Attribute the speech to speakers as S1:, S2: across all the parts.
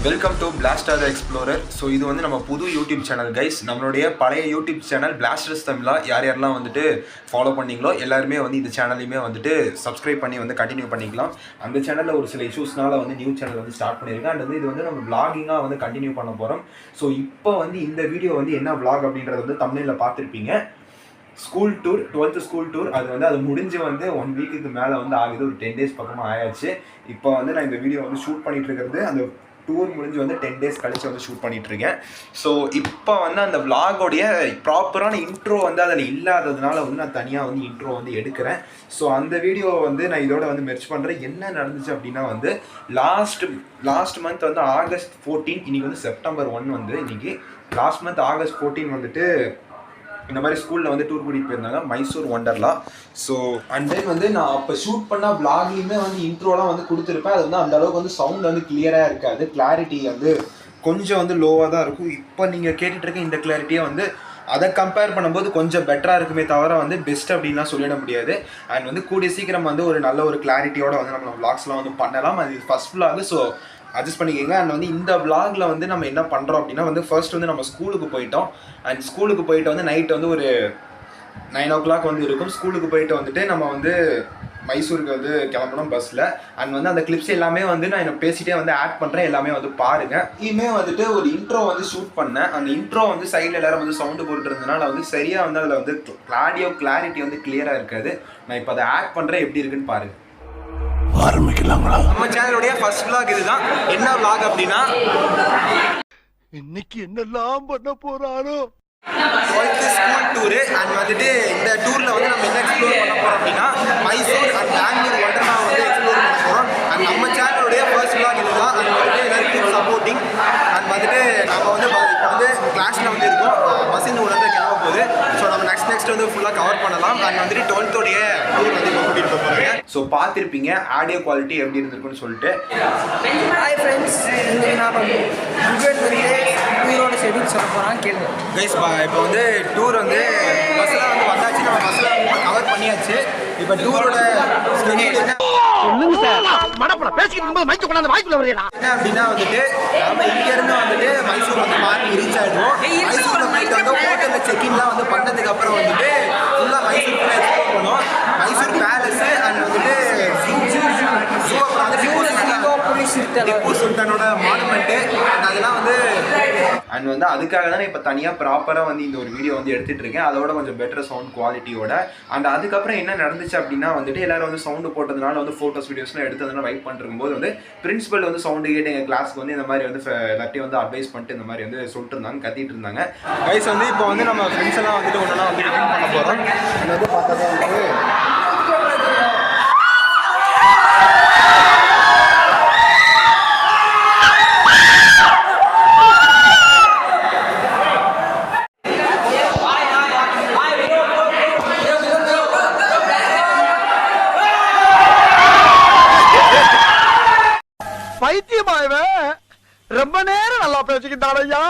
S1: Welcome to plaster the explorer. So இது வந்து நம்ம புது யூடியூப் சேனல் கைஸ். நம்மளுடைய பழைய யூடியூப் சேனல் பிளாஸ்டர்ஸ் தமிழா யாரெல்லாம் வந்துட்டு ஃபாலோ பண்ணிங்களோ எல்லாருமே வந்து இந்த சேனலையுமே வந்துட்டு சப்ஸ்கிரைப் பண்ணி வந்து கண்டினியூ பண்ணிக்கலாம். அந்த சேனலில் ஒரு சில இஷ்யூஸ்னால வந்து நியூ சேனல் வந்து ஸ்டார்ட் பண்ணியிருக்கேன். அண்ட் வந்து இது வந்து நம்ம விளாகிங்காக வந்து கண்டினியூ பண்ண போகிறோம். ஸோ இப்போ வந்து இந்த வீடியோ வந்து என்ன விளாக் அப்படின்றது வந்து தமிழில் பார்த்துருப்பீங்க. School tour, 12th school tour. அது முடிஞ்சு வந்து 1 வீக்குக்கு மேலே வந்து ஆகுது. ஒரு 10 days பக்கமாக ஆயாச்சு. இப்போ வந்து நான் இந்த வீடியோ வந்து ஷூட் பண்ணிட்டு இருக்கிறது அந்த டூர் முடிஞ்சு வந்து 10 days கழிச்சு வந்து ஷூட் பண்ணிகிட்ருக்கேன். ஸோ இப்போ வந்து அந்த விளாகோடைய ப்ராப்பரான இன்ட்ரோ வந்து அதில் இல்லாததுனால வந்து நான் தனியாக வந்து இன்ட்ரோ வந்து எடுக்கிறேன். ஸோ அந்த வீடியோ வந்து நான் இதோட வந்து மெர்ச் பண்ணுறேன். என்ன நடந்துச்சு அப்படின்னா வந்து லாஸ்ட் மந்த் வந்து August 14, இன்றைக்கி வந்து September 1 வந்து இன்றைக்கி லாஸ்ட் மந்த் August 14 வந்துட்டு இந்த மாதிரி ஸ்கூலில் வந்து டூர் கூட்டிகிட்டு போயிருந்தாங்க, Mysore Wonderla. So and then வந்து நான் அப்போ ஷூட் பண்ணால் விளாக்லேயுமே வந்து இன்ட்ரோலாம் வந்து கொடுத்துருப்பேன். அது வந்து அந்தளவுக்கு வந்து சவுண்ட் வந்து கிளியராக இருக்காது. கிளாரிட்டி வந்து கொஞ்சம் வந்து லோவாக தான் இருக்கும். இப்போ நீங்கள் கேட்டுட்ருக்க இந்த கிளாரிட்டியை வந்து அதை கம்பேர் பண்ணும்போது கொஞ்சம் பெட்டராக இருக்குமே தவிர வந்து பெஸ்ட் அப்படின்லாம் சொல்லிட முடியாது. அண்ட் வந்து கூடிய சீக்கிரம் வந்து ஒரு நல்ல ஒரு கிளாரிட்டியோட வந்து நம்ம விளாக்ஸ்லாம் வந்து பண்ணலாம். அது ஃபஸ்ட் விளாக். ஸோ அட்ஜஸ்ட் பண்ணிக்கோங்க. அண்ட் வந்து இந்த விளாகில் வந்து நம்ம என்ன பண்ணுறோம் அப்படின்னா வந்து ஃபர்ஸ்ட் வந்து நம்ம ஸ்கூலுக்கு போயிட்டோம். அண்ட் ஸ்கூலுக்கு போயிட்டு வந்து நைட் வந்து ஒரு 9 o'clock வந்து இருக்கும். ஸ்கூலுக்கு போயிட்டு வந்துட்டு நம்ம வந்து மைசூருக்கு வந்து கிளம்பணும் பஸ்ஸில். அண்ட் வந்து அந்த கிளிப்ஸ் எல்லாமே வந்து நான் பேசிகிட்டே வந்து ஆட் பண்ணுறேன். எல்லாமே வந்து பாருங்கள். இனிமே வந்துட்டு ஒரு இன்ட்ரோ வந்து ஷூட் பண்ணேன். அந்த இன்ட்ரோ வந்து சைடில் எல்லாரும் வந்து சவுண்டு போட்டு இருந்ததுனால வந்து சரியாக வந்து அதில் வந்து கிளாரிட்டி வந்து கிளியராக இருக்காது. நான் இப்போ அதை ஆட் பண்ணுறேன், எப்படி இருக்குன்னு பாருங்கள்.
S2: ஆரம்பிக்கலாங்களா?
S1: நம்ம சேனலுடைய ஃபர்ஸ்ட் விளாக் இதுதான். என்ன விளாக் அப்படின்னா
S2: இன்னைக்கு என்னெல்லாம் பண்ண போறாரோ
S1: 12th ஸ்கூல் டூரு. அண்ட் வந்துட்டு இந்த டூரில் வந்து நம்ம என்ன எக்ஸ்ப்ளோர் பண்ண போகிறோம் அப்படின்னா மைசூர் அண்ட் பெங்களூர் ஒண்டர்லா வந்து எக்ஸ்ப்ளோர் பண்ண போகிறோம். அண்ட் நம்ம சேனலுடைய ஃபர்ஸ்ட் விளாக் இதுதான். அண்ட் வந்துட்டு எல்லாருக்கும் சப்போர்ட்டிங். அண்ட் வந்துட்டு நம்ம வந்து இப்போ வந்து கிளாஸில் வந்து இருக்கோம். பஸ் இந்த உடனே கிளம்ப போகுது. ஸோ நம்ம நெக்ஸ்ட் வந்து ஃபுல்லாக கவர் பண்ணலாம். அண்ட் வந்துட்டு 12th டூர் வந்து இப்போ கூட்டிகிட்டு போகிறாங்க. ஸோ பார்த்துருப்பீங்க ஆடியோ குவாலிட்டி எப்படி இருந்திருக்குன்னு சொல்லிட்டு.
S3: ஹாய் ஃப்ரெண்ட்ஸ், இன்னைக்கு நான் டூரோட ஷெட்யூல் சொல்ல போகிறேன், கேளுங்க
S1: கைஸ். இப்போ வந்து டூர் வந்து பஸ்ஸில் வந்து வந்தாச்சு. நம்ம பஸ்ஸில் கவர் பண்ணியாச்சு. இப்போ டூரோட ஷெட்யூல் என்ன அப்படின்னா வந்துட்டு நம்ம இங்கேருந்து வந்துட்டு மைசூர் வந்து மார்னிங் ரீச் ஆகிடுவோம். மைசூரில் போயிட்டு வந்து ஹோட்டலில் செக்இன்லாம் வந்து பண்ணதுக்கு அப்புறம் வந்துட்டு ஃபுல்லாக மைசூர் ஃபுல்லாக எக்ஸ்ப்ளோர் பண்ணுவோம். மைசூர் பேலஸு அண்ட் வந்துட்டு திப்பு சுல்தானோட மானுமெண்ட்டு அதெல்லாம் வந்து அண்ட் வந்து அதுக்காக தான் இப்போ தனியாக ப்ராப்பராக வந்து இந்த ஒரு வீடியோ வந்து எடுத்துகிட்டு இருக்கேன். அதோட கொஞ்சம் பெட்டர் சவுண்ட் குவாலிட்டியோட. அண்ட் அதுக்கப்புறம் என்ன நடந்துச்சு அப்படின்னா வந்துட்டு எல்லாரும் வந்து சவுண்டு போட்டதுனால வந்து ஃபோட்டோஸ் வீடியோஸ்லாம் எடுத்ததுனால வெயிட் பண்ணிருக்கும் போது வந்து பிரின்சிபல் வந்து சவுண்டு கேட்டு எங்கள் கிளாஸ்க்கு வந்து இந்த மாதிரி வந்து எல்லாத்தையும் வந்து அட்வைஸ் பண்ணிட்டு இந்த மாதிரி வந்து சொல்லிட்டு இருந்தாங்க, கத்திட்டு இருந்தாங்க. கைஸ் வந்து இப்போ வந்து நம்ம ஃப்ரெண்ட்ஸ் எல்லாம் வந்துட்டு ஒன்றா வந்து ரிட்டர்ன் பண்ண போகிறோம். அது வந்து பார்த்தா வந்து
S2: பைத்தியமாயவன் ரொம்ப நேரம் நல்லா பேசிக்கிட்டாரையா.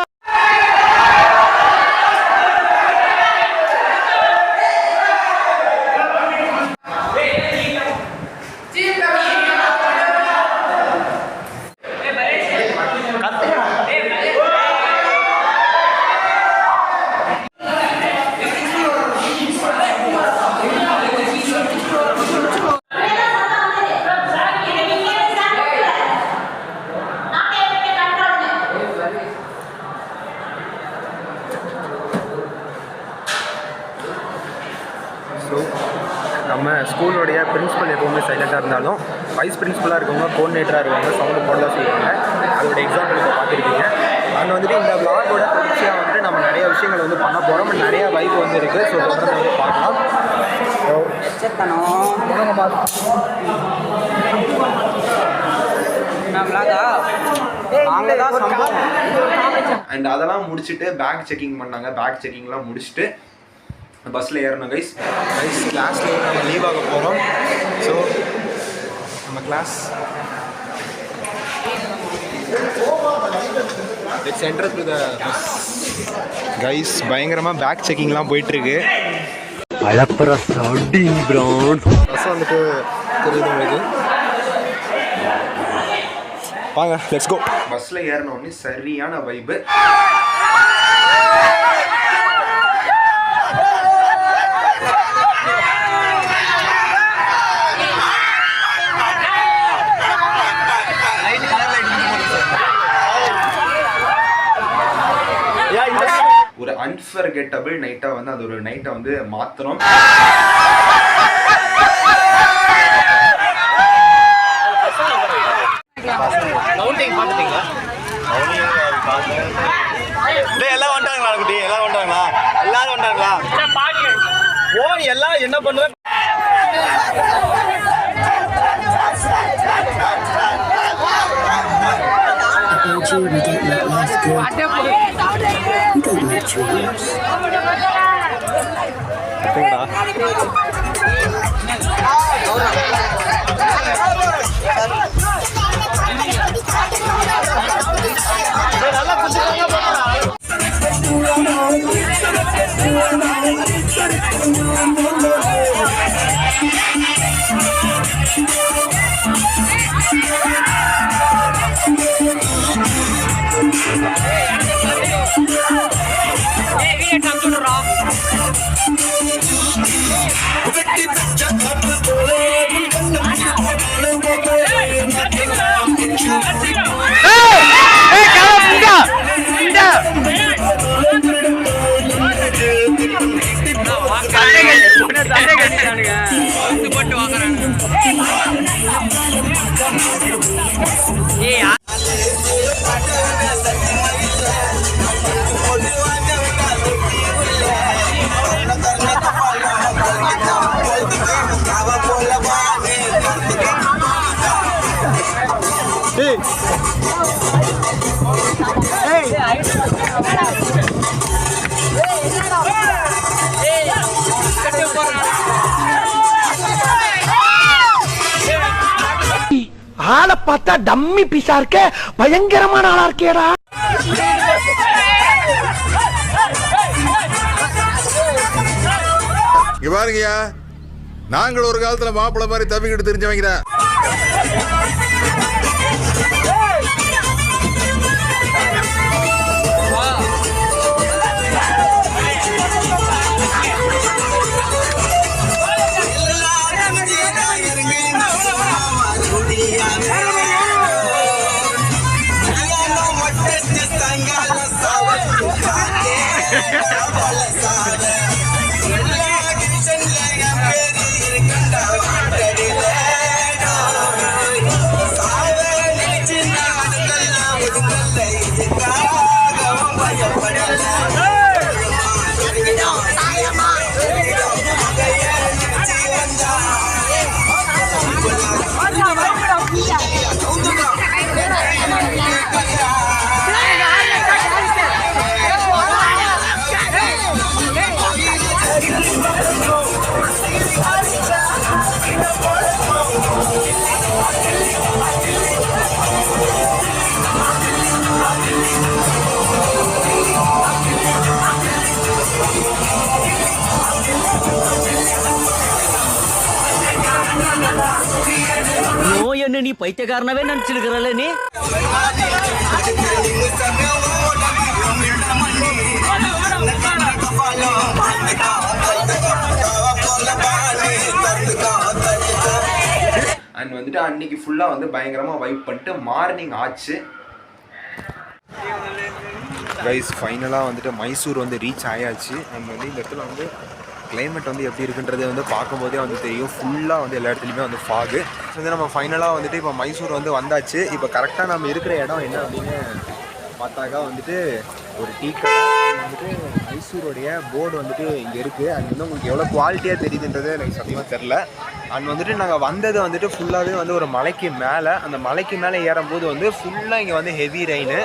S1: நம்ம ஸ்கூலோடைய பிரின்சிபல் எப்போவுமே சைலண்ட்டாக இருந்தாலும் வைஸ் பிரின்சிபலாக இருக்கவங்க கோஆர்டினேட்டராக இருக்கவங்க சவுண்டு போட தான் செய்வாங்க. அதோட எக்ஸாம்பிள் இப்போ பார்த்துருக்கீங்க. அண்ட் வந்துட்டு இந்த விளாகோட தொடர்ச்சியாக வந்துட்டு நம்ம நிறைய விஷயங்கள் வந்து பண்ண போகிறோம். நிறைய வைப் வந்து இருக்குது. ஸோ தொடர்ந்து வந்து பார்க்கலாம். அண்ட் அதெல்லாம் முடிச்சுட்டு பேக் செக்கிங் பண்ணாங்க. பேக் செக்கிங்லாம் முடிச்சுட்டு பஸ்ஸில் ஏறணும் கைஸ். கிளாஸில் நம்ம லீவ் ஆக போகிறோம். ஸோ நம்ம class let's enter to the bus. Guys பயங்கரமாக பேக் செக்கிங்லாம் போயிட்டுருக்கு. பஸ் வந்துட்டு தெரியுது உங்களுக்கு. வாங்க லெட்ஸ் கோ. பஸ்ஸில் ஏறினோடனே சரியான வைப்பு. ஒரு அன்ஃபர்கெட்டபிள் நைட்டாக வந்து அது ஒரு நைட்டை வந்து மாற்றணும்.
S4: எல்லாம் வந்துட்டாங்களா குட்டி? எல்லாம் வந்துட்டாங்களா? எல்லாரும் வந்துட்டாங்களா? ஓ எல்லாம் என்ன பண்ற?
S2: ஆளை பார்த்தா டம்மி பீஸா இருக்க, பயங்கரமான ஆளா இருக்கேடா.
S5: இங்க பாருங்கய்யா, நாங்கள் ஒரு காலத்துல மாப்பிள்ளை மாதிரி தவிக்கிட்டு தெரிஞ்சவங்க.
S6: நீ பைத்தியக்காரனவே நினைச்சிருக்கிறல்ல நீ.
S1: அண்ட் வந்துட்டு அன்னைக்கு ஃபுல்லாக வந்து பயங்கரமாக வைப் பண்ணிட்டு மார்னிங் ஆச்சு. கைஸ் ஃபைனலாக வந்துட்டு மைசூர் வந்து ரீச் ஆயாச்சு. அண்ட் வந்து இந்த இடத்துல வந்து கிளைமேட் வந்து எப்படி இருக்குன்றது வந்து பார்க்கும்போதே வந்து தெரியும். ஃபுல்லாக வந்து எல்லா இடத்துலையுமே வந்து ஃபாகு. வந்து நம்ம ஃபைனலாக வந்துட்டு இப்போ மைசூர் வந்து வந்தாச்சு. இப்போ கரெக்டாக நம்ம இருக்கிற இடம் என்ன அப்படின்னு பார்த்தாக்கா வந்துட்டு ஒரு டீ கடை. வந்துட்டு மைசூருடைய போர்டு வந்துட்டு இங்கே இருக்குது. அது வந்து உங்களுக்கு எவ்வளோ குவாலிட்டியாக தெரியுதுன்றது எனக்கு சத்தியமாக தெரில. அண்ட் வந்துட்டு நாங்கள் வந்தது வந்துட்டு ஃபுல்லாகவே வந்து ஒரு மலைக்கு மேலே. அந்த மலைக்கு மேலே ஏறும்போது வந்து ஃபுல்லாக இங்கே வந்து ஹெவி ரெயின்.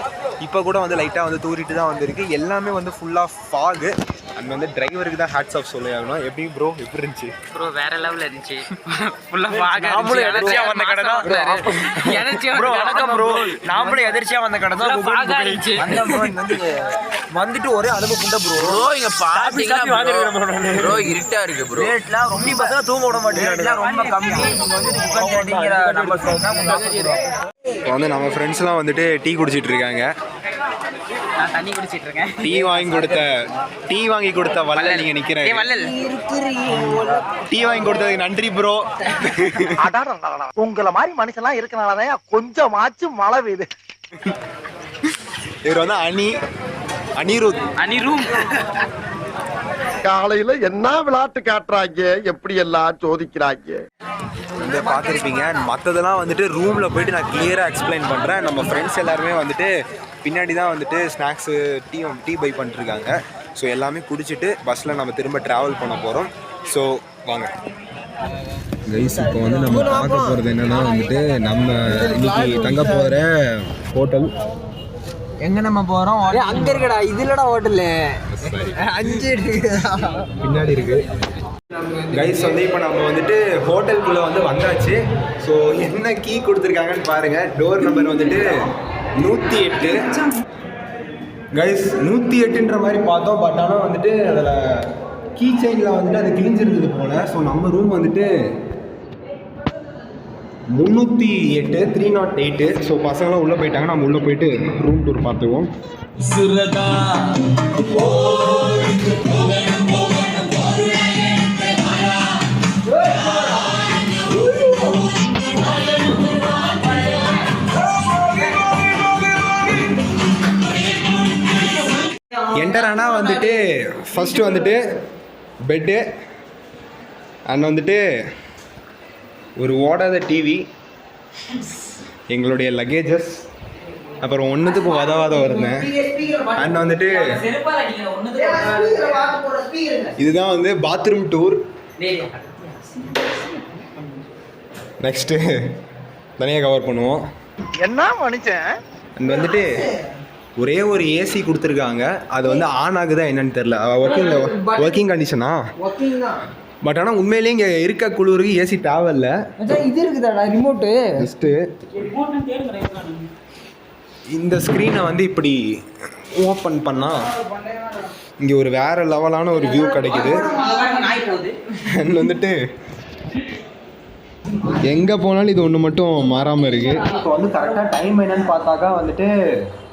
S1: இப்போ கூட வந்து லைட்டாக வந்து தூரிட்டு தான் வந்துருக்கு. எல்லாமே வந்து ஃபுல்லாக ஃபாகு. அண்ட் வந்து டிரைவருக்கு தான் ஹேட்ஸ் ஆஃப் சொல்லி ஆகணும். எப்படி ப்ரோ எப்படி இருந்துச்சு?
S3: ப்ரோ வேற லெவல்ல இருந்துச்சு. ஃபுல்லா வாக எதிர்ச்சியா வந்த கடை தான். ப்ரோ வணக்கம் ப்ரோ. நாமளும் எதிர்ச்சியா வந்த கடை தான். வாக இருந்துச்சு.
S4: வந்துட்டு ஒரே அளவு குண்ட ப்ரோ.
S7: ப்ரோ இங்க பாத்தீங்கன்னா ப்ரோ இருட்டா இருக்கு ப்ரோ.
S4: ரேட்லாம் ரொம்ப பசங்க தூங்க விட மாட்டேங்கிறாங்க.
S3: ரொம்ப கம்மி. இங்க வந்து சிக்கன் கேட்டிங்கற நம்ம
S1: இப்போ வந்து நம்ம ஃப்ரெண்ட்ஸ்லாம் வந்துட்டு டீ குடிச்சிட்டு இருக்காங்க.
S3: நான் தண்ணி குடிச்சிட்டு இருக்கேன்.
S1: டீ வாங்கி கொடுத்த வள்ளல் நீங்க நிக்கிறீங்க.
S3: வள்ளல்
S1: டீ வாங்கி கொடுத்ததுக்கு நன்றி ப்ரோ.
S2: உங்கள மாதிரி மனுஷன்லாம் இருக்கனாலதான் கொஞ்சமாச்சும் மழை பெய்யுது.
S1: இவர் வந்து
S3: அனிரூம்
S2: காலையில என்ன விளையாட்டு காட்டுறாங்க, எப்படி எல்லாம் சோதிக்கிறாங்க.
S1: இதை பார்த்துருப்பீங்க. மற்றதெல்லாம் வந்துட்டு ரூமில் போயிட்டு நான் கிளியராக எக்ஸ்பிளைன் பண்ணுறேன். நம்ம ஃப்ரெண்ட்ஸ் எல்லாருமே வந்துட்டு பின்னாடி தான் வந்துட்டு ஸ்நாக்ஸு டீ பை பண்ணிட்டுருக்காங்க. ஸோ எல்லாமே குடிச்சிட்டு பஸ்ஸில் நம்ம திரும்ப ட்ராவல் பண்ண போகிறோம். ஸோ வாங்க கைஸ். இப்போ வந்து நம்ம பார்க்க போகிறது என்னென்னா வந்துட்டு நம்ம இன்னைக்கு தங்க போகிற ஹோட்டல்
S3: எங்க நம்ம போறோம்? அங்க இருக்கடா. இது இல்லடா ஹோட்டல். 5
S1: பின்னாடி இருக்கு கைஸ். வந்து இப்போ நம்ம வந்துட்டு ஹோட்டலுக்குள்ளே வந்து வந்தாச்சு. ஸோ என்ன கீ கொடுத்துருக்காங்கன்னு பாருங்கள். டோர் நம்பர் வந்துட்டு 108 கைஸ். 108ன்ற மாதிரி பார்த்தோம். பட் ஆனால் வந்துட்டு அதில் கீ செயினில் வந்துட்டு அது கிழிஞ்சிருந்தது போல். ஸோ நம்ம ரூம் வந்துட்டு 308 308. ஸோ பசங்களாம் உள்ளே போயிட்டாங்க. நம்ம உள்ளே போயிட்டு ரூம் டூர் பார்த்துக்குவோம். என்டர் ஆனால் வந்துட்டு ஃபஸ்ட்டு வந்துட்டு பெட்டு அண்ட் வந்துட்டு ஒரு ஓடாத டிவி, எங்களுடைய லக்கேஜஸ், அப்புறம் ஒன்றுத்துக்கு உதவாத இருந்தேன். அண்ட் வந்துட்டு இதுதான் வந்து பாத்ரூம் டூர். நெக்ஸ்ட்டு தனியாக கவர் பண்ணுவோம்.
S2: என்ன மனுஷன்.
S1: அண்ட் வந்துட்டு ஒரே ஒரு ஏசி கொடுத்துருக்காங்க. அது வந்து ஆன் ஆகுதா என்னன்னு தெரில. ஒர்க்கிங் கண்டிஷனா? பட் ஆனால் உண்மையிலேயே இங்கே இருக்க குளிருக்கு ஏசி தேவையில்ல.
S3: இது இருக்குதாடா ரிமோட்டு.
S1: ஜஸ்ட்டு இந்த ஸ்க்ரீனை வந்து இப்படி ஓப்பன் பண்ணால் இங்கே ஒரு வேறு லெவலான ஒரு வியூ கிடைக்குது. அண்ட் வந்துட்டு எங்கே போனாலும் இது ஒன்று மட்டும் மாறாமல் இருக்குது. இப்போ வந்து கரெக்டாக டைம் என்னன்னு பார்த்தாக்கா வந்துட்டு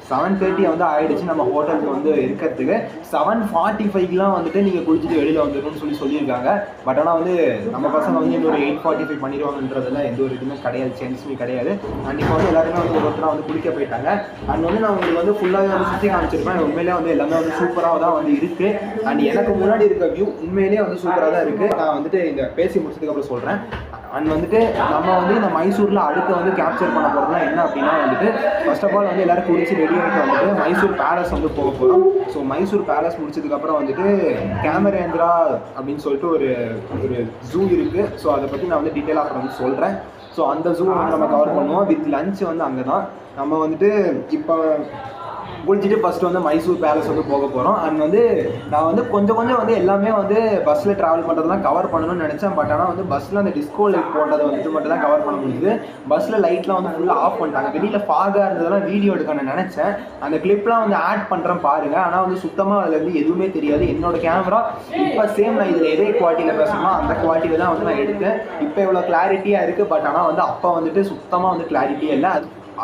S1: 7:30 வந்து ஆகிடுச்சு நம்ம ஹோட்டலுக்கு வந்து இருக்கிறதுக்கு. 7:45லாம் வந்துட்டு நீங்கள் குளிச்சுட்டு வெளியில் வந்துடணும்னு சொல்லியிருக்காங்க. பட் ஆனால் வந்து நம்ம பசங்க வந்து இன்னொரு 8:45 பண்ணிடுவாங்கன்றதுல எந்த ஒரு இதுவுமே கிடையாது, சேன்ஸுமே கிடையாது. அண்ட் இப்போ வந்து எல்லாருமே வந்து ஒருத்தராக வந்து குளிக்க போயிட்டாங்க. அண்ட் வந்து நான் உங்களுக்கு வந்து ஃபுல்லாகவே வந்து சுற்றி காமிச்சிருப்பேன். உண்மையிலே வந்து எல்லாமே வந்து சூப்பராக தான் வந்து இருக்குது. அண்ட் எனக்கு முன்னாடி இருக்க வியூ உண்மையிலேயே வந்து சூப்பராக தான் இருக்குது. நான் வந்துட்டு இந்த பேசி முடிச்சதுக்கப்புறம் சொல்கிறேன். அண்ட் வந்துட்டு நம்ம வந்து இந்த மைசூரில் அடுத்து வந்து கேப்சர் பண்ண போகிறதுலாம் என்ன அப்படின்னா வந்துட்டு ஃபர்ஸ்ட் ஆஃப் ஆல் வந்து எல்லோரும் குடிச்சு ரெடி ஆகிட்டு வந்துட்டு மைசூர் பேலஸ் வந்து போக போகிறோம். ஸோ மைசூர் பேலஸ் முடிச்சதுக்கப்புறம் வந்துட்டு கேமரேந்திரா அப்படின்னு சொல்லிட்டு ஒரு ஜூ இருக்குது. ஸோ அதை பற்றி நான் வந்து டீட்டெயிலாக அப்புறம் வந்து சொல்கிறேன். ஸோ அந்த ஜூ வந்து நம்ம கவர் பண்ணுவோம். வித் லஞ்ச் வந்து அங்கே தான் நம்ம வந்துட்டு இப்போ குளிச்சுட்டு ஃபஸ்ட்டு வந்து மைசூர் பேலஸ் வந்து போக போகிறோம். அண்ட் வந்து நான் வந்து கொஞ்சம் வந்து எல்லாமே வந்து பஸ்ஸில் ட்ராவல் பண்ணுறதுலாம் கவர் பண்ணணும்னு நினச்சேன். பட் ஆனால் வந்து பஸ்ஸில் அந்த டிஸ்கோ லைட் போட்டதை வந்துட்டு மட்டும் தான் கவர் பண்ண முடியுது. பஸ்ஸில் லைட்லாம் வந்து ஃபுல்லாக ஆஃப் பண்ணிட்டாங்க. வெளியில் ஃபாகாக இருந்ததெல்லாம் வீடியோ எடுக்கணும்னு நினச்சேன். அந்த கிளிப்லாம் வந்து ஆட் பண்ணுறேன் பாருங்கள். ஆனால் வந்து சுத்தமாக அதில் வந்து எதுவுமே தெரியாது. என்னோட கேமரா இப்போ சேம் நான் இதில் எதே குவாலிட்டியில் பேசணுமா அந்த குவாலிட்டியில் தான் வந்து நான் எடுத்தேன். இப்போ இவ்வளோ கிளாரிட்டியாக இருக்குது. பட் ஆனால் வந்து அப்போ வந்துட்டு சுத்தமாக வந்து கிளாரிட்டியே இல்லை.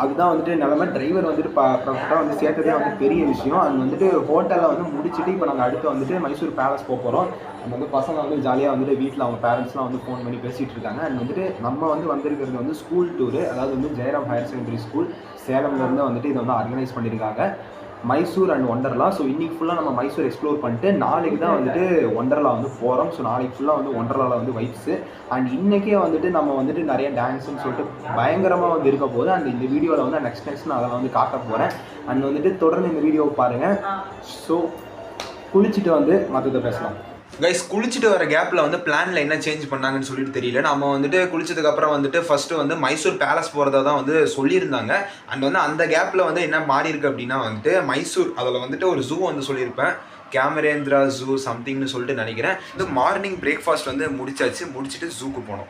S1: அதுதான் வந்துட்டு நிலமை. டிரைவர் வந்துட்டு ப்ராப்பராக வந்து சேர்த்ததே வந்து பெரிய விஷயம். அது வந்துட்டு ஹோட்டலில் வந்து முடிச்சுட்டு இப்போ நாங்கள் அடுத்து வந்துட்டு மைசூர் பேலஸ் போக போகிறோம். அங்கே வந்து பசங்க வந்து ஜாலியாக வந்துட்டு வீட்டில் அவங்க பேரண்ட்ஸ்லாம் வந்து ஃபோன் பண்ணி பேசிகிட்டு இருக்காங்க. அண்ட் வந்துட்டு நம்ம வந்து வந்திருக்கிறது வந்து ஸ்கூல் டூரு. அதாவது வந்து ஜெயராம் ஹையர் செகண்டரி ஸ்கூல் சேலம்லேருந்து வந்துட்டு இதை வந்து ஆர்கனைஸ் பண்ணியிருக்காங்க. மைசூர் அண்ட் ஒண்டர்லா. ஸோ இன்றைக்கி ஃபுல்லாக நம்ம மைசூர் எக்ஸ்ப்ளோர் பண்ணிட்டு நாளைக்கு தான் வந்துட்டு ஒண்டர்லா வந்து போகிறோம். ஸோ நாளைக்கு ஃபுல்லாக வந்து ஒண்டர்லாவில் வந்து வைப்ஸு. அண்ட் இன்றைக்கே வந்துட்டு நம்ம வந்துட்டு நிறைய டான்ஸுன்னு சொல்லிட்டு பயங்கரமாக வந்து இருக்க போது. அண்ட் இந்த வீடியோவில் வந்து நெக்ஸ்ட் நான் அதை வந்து காட்ட போகிறேன். அண்ட் வந்துட்டு தொடர்ந்து இந்த வீடியோவை பாருங்கள். ஸோ குளிச்சுட்டு வந்து மற்றதை பேசலாம். கைஸ், குளிச்சுட்டு வர கேப்பில் வந்து பிளானில் என்ன சேஞ்ச் பண்ணாங்கன்னு சொல்லிட்டு தெரியல. நம்ம வந்துட்டு குளிச்சதுக்கப்புறம் வந்துட்டு ஃபஸ்ட்டு வந்து மைசூர் பேலஸ் போகிறதா தான் வந்து சொல்லியிருந்தாங்க. அண்ட் வந்து அந்த கேப்பில் வந்து என்ன மாறி இருக்கு அப்படின்னா வந்துட்டு மைசூர் அதில் வந்துட்டு ஒரு ஜூ வந்து சொல்லியிருப்பேன். கேமரேந்திரா ஜூ சம்திங்னு சொல்லிட்டு நினைக்கிறேன். இந்த மார்னிங் பிரேக்ஃபாஸ்ட் வந்து முடிச்சுட்டு ஜூக்கு போனோம்.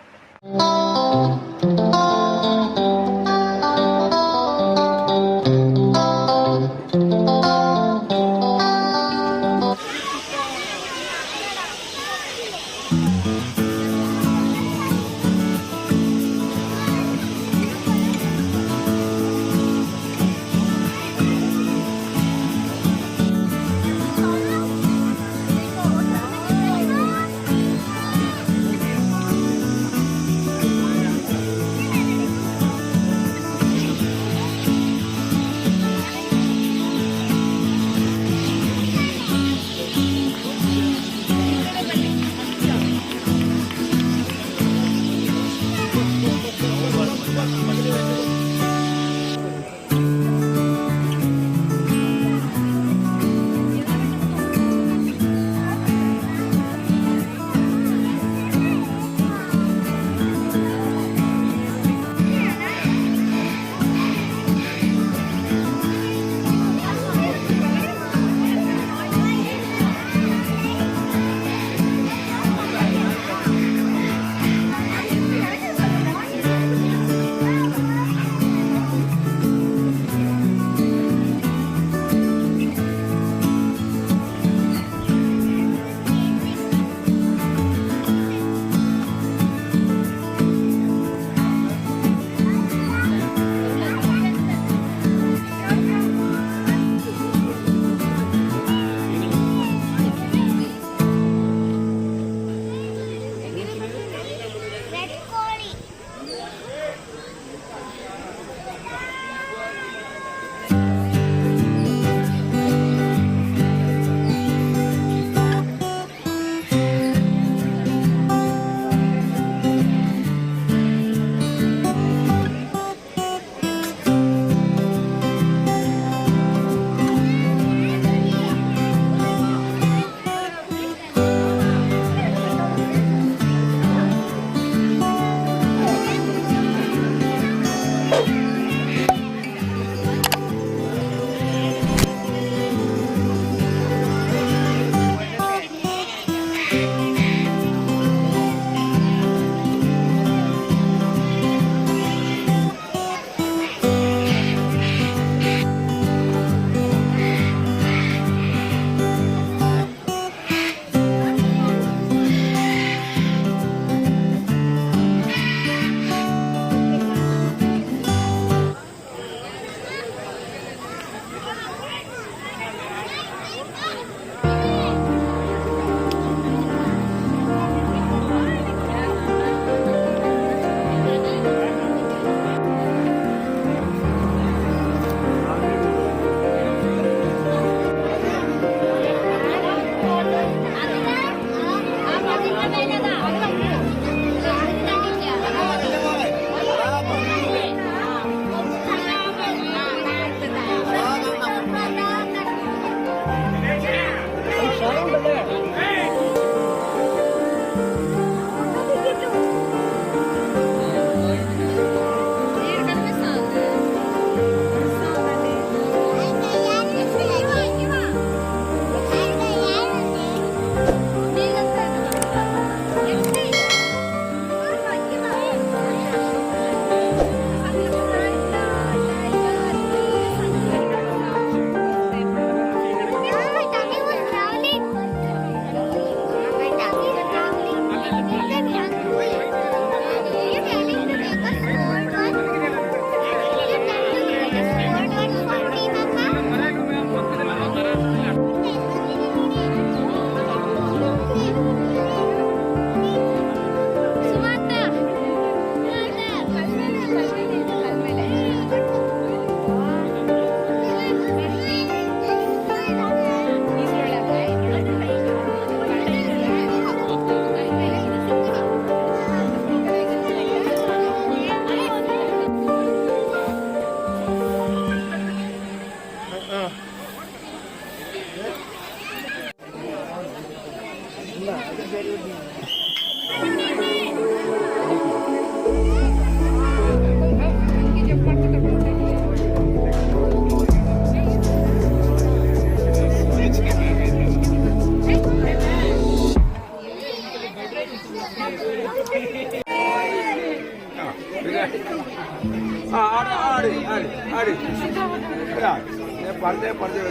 S8: ஆடு ஆடு ஆடு ஆடு பறந்தே பறந்தே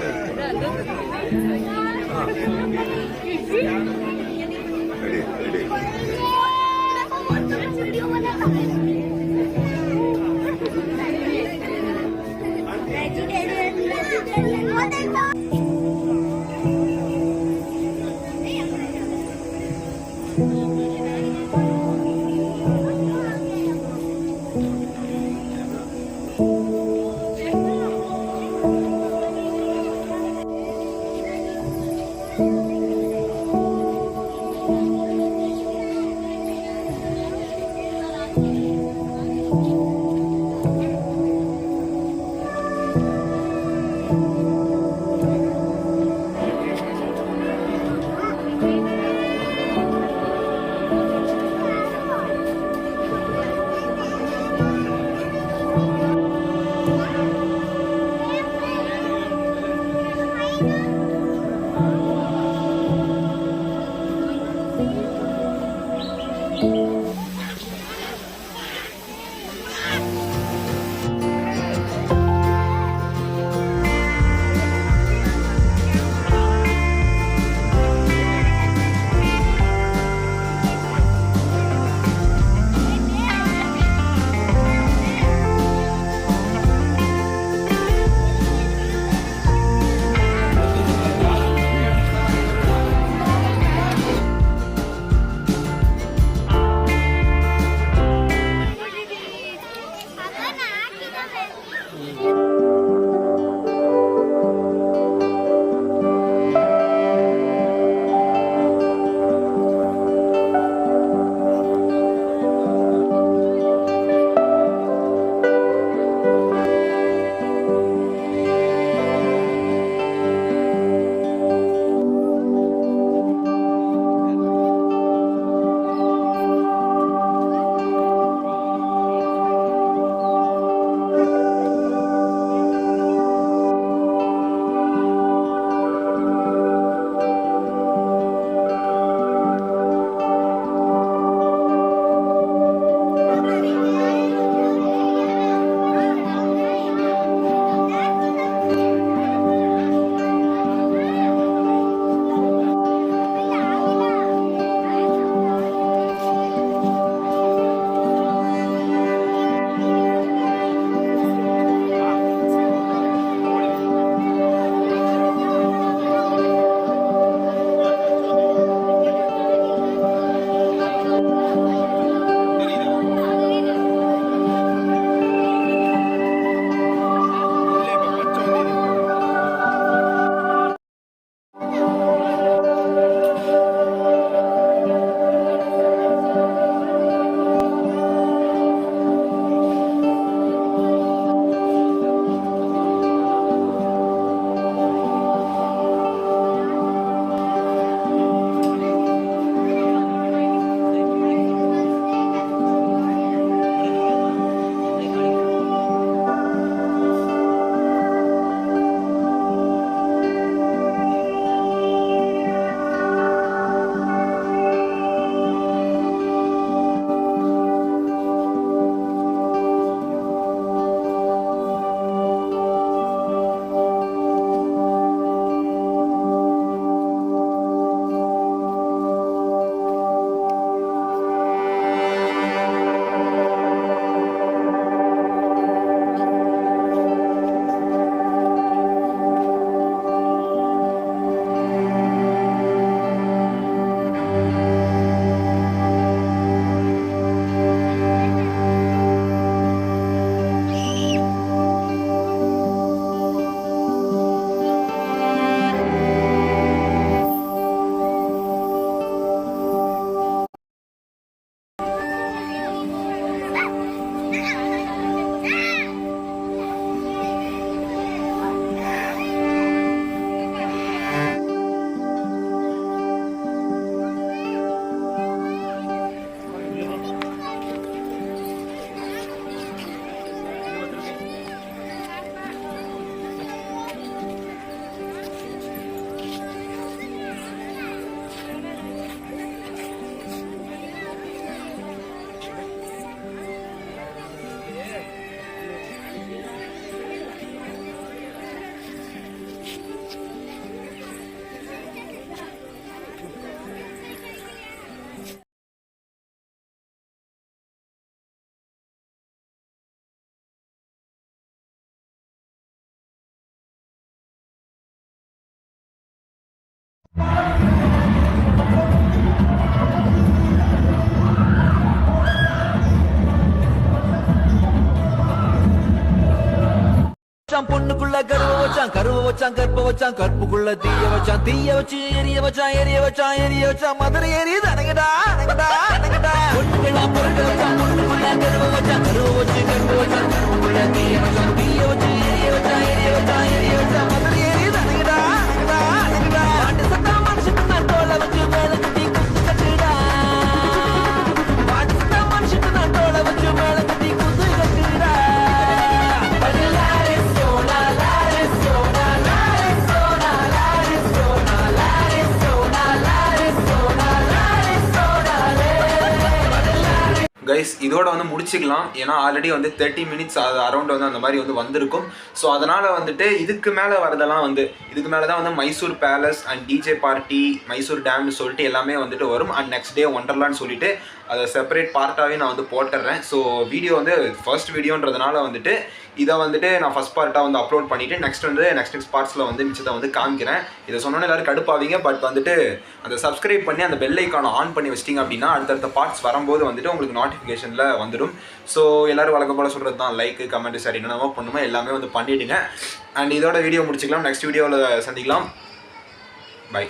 S2: வச்சான் பொண்ணுக்குள்ள கருவ வச்சான் கற்ப வச்சான் கற்புக்குள்ள தீய வச்சு எரிய வச்சான் மதுரை ஏறி தனங்கடா பொண்ணுக்கெல்லாம் பொறுக்க வச்சான் பொண்ணுக்குள்ள கருவ வச்சான் கற்ப வச்சான் கற்புக்குள்ள தீய வச்சு எரிய வச்சான் மதுரை ஏறி தனங்கடா பாட்டு சத்தா மனுஷன் நான் தோலை வச்சு மேல கட்டி குத்து கட்டுடா பாட்டு சத்தா மனுஷன் நான் தோலை வச்சு மேல கட்டி குத்து கட்டுடா
S1: கைஸ் இதோட வந்து முடிச்சுக்கலாம். ஏன்னா ஆல்ரெடி வந்து 30 மினிட்ஸ் அரௌண்ட் வந்து அந்த மாதிரி வந்து வந்திருக்கும். ஸோ அதனால் வந்துட்டு இதுக்கு மேலே வரதெல்லாம் வந்து இதுக்கு மேலே தான் வந்து Mysore palace and DJ party Mysore டேம்னு சொல்லிட்டு எல்லாமே வந்துட்டு வரும். அண்ட் நெக்ஸ்ட் டே ஒண்டர்லான்னு சொல்லிட்டு அதை செப்பரேட் பார்ட்டாகவே நான் வந்து போட்டுடுறேன். ஸோ வீடியோ வந்து ஃபர்ஸ்ட் வீடியோன்றதுனால வந்துட்டு இதை வந்துட்டு நான் ஃபஸ்ட் பார்ட்டாக வந்து அப்லோட் பண்ணிவிட்டு நெக்ஸ்ட் பார்ட்ஸில் வந்து மிச்சத்தை வந்து காமிக்கிறேன். இதை சொன்னோன்னே எல்லோரும் கடுப்பாவீங்க. பட் வந்துட்டு அந்த சப்ஸ்கிரைப் பண்ணி அந்த பெல் ஐக்கானை ஆன் பண்ணி வச்சிட்டிங்க அப்படின்னா அடுத்தடுத்த பார்ட்ஸ் வரும்போது வந்துட்டு உங்களுக்கு நோட்டிஃபிகேஷனில் வந்துடும். ஸோ எல்லோரும் வழக்கம் போல் சொல்கிறது தான் லைக் கமெண்ட் சரி என்னென்னமோ பண்ணுமோ எல்லாமே வந்து பண்ணிவிடுங்க. அண்ட் இதோட வீடியோ முடிச்சுக்கலாம். நெக்ஸ்ட் வீடியோவில் சந்திக்கலாம். பை.